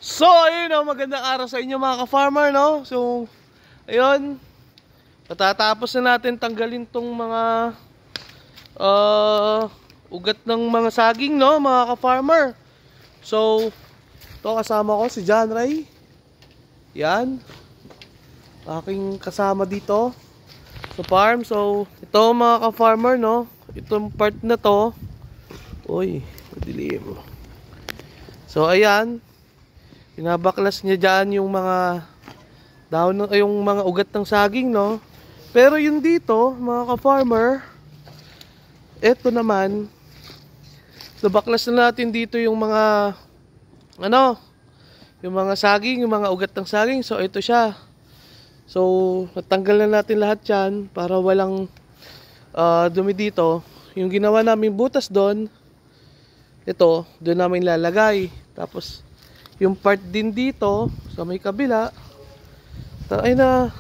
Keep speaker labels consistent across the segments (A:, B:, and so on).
A: So, ayun o, magandang araw sa inyo mga ka-farmer, no? So, ayun, patatapos na natin tanggalin tong mga ugat ng mga saging, no, mga ka-farmer. So, ito kasama ko si John Ray. Yan, aking kasama dito sa farm. So, ito mga ka-farmer, no, itong part na to, uy, madilim. So, ayan, pinabaklas niya dyan yung mga dahon, yung mga ugat ng saging, no? Pero yung dito, mga ka-farmer, eto naman, nabaklas na natin dito yung mga, yung mga saging, yung mga ugat ng saging. So, ito siya. So, natanggal na natin lahat yan para walang dumi dito. Yung ginawa namin butas doon, ito, doon namin lalagay. Tapos, yung part din dito sa may kabila, ay na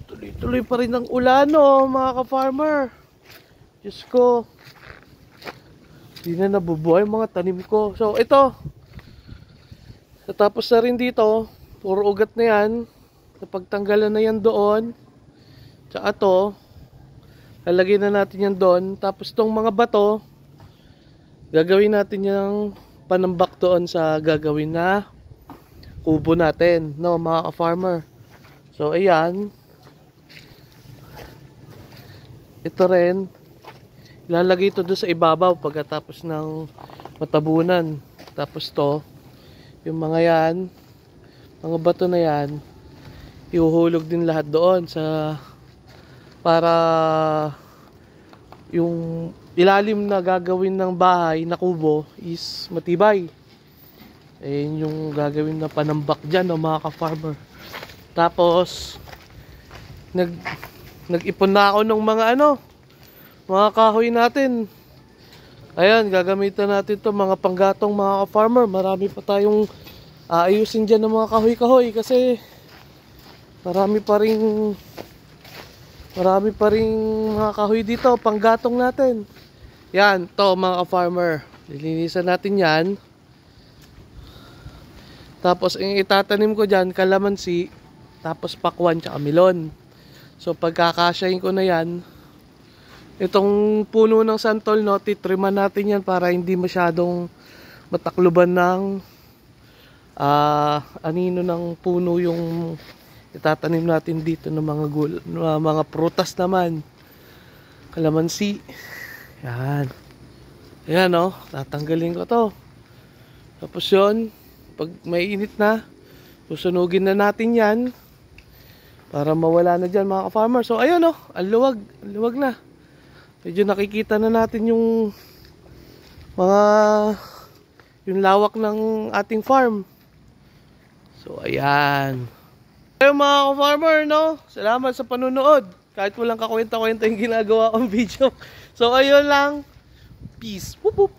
A: tuloy-tuloy pa rin ang ulan, no, mga ka-farmer. Diyos ko, hindi na nabubuhay mga tanim ko. So ito, natapos na rin dito, puro ugat na yan, napagtanggalan na yan doon. Tsaka to, lalagay na natin yan doon. Tapos tong mga bato, gagawin natin yung panambak doon sa gagawin na kubo natin, no, mga ka-farmer. So ayan, ito rin ilalagay ito doon sa ibabaw pagkatapos ng matabunan. Tapos to, yung mga yan, mga bato na yan, ihuhulog din lahat doon sa para yung ilalim na gagawin ng bahay na kubo is matibay. Ayun yung gagawin na panambak dyan, no, mga ka-farmer. Tapos nag-ipon na ako ng mga mga kahoy natin. Ayan, gagamitan natin to mga panggatong, mga ka-farmer. Marami pa tayong aayusin dyan ng mga kahoy-kahoy kasi marami pa ring mga kahoy dito, panggatong natin. Yan, to mga ka-farmer, lilinisan natin yan. Tapos yung itatanim ko dyan, kalamansi, tapos pakwan tsaka melon. So pagkakasyahin ko na yan, itong puno ng santol, no, titriman natin yan para hindi masyadong matakluban ng anino ng puno yung itatanim natin dito ng mga mga prutas naman. Kalamansi. Yan. Ayan, no, tatanggalin ko to. Tapos yun, pag may init na, susunugin na natin yan para mawala na dyan, mga ka-farmer. So ayun, no, ang luwag na. Medyo nakikita na natin yung yung lawak ng ating farm. So ayan. Ayun, mga ka-farmer, no, salamat sa panunood. Kahit walang kakwenta-kwenta yung ginagawa kong video. So ayun lang. Peace. Whoop whoop.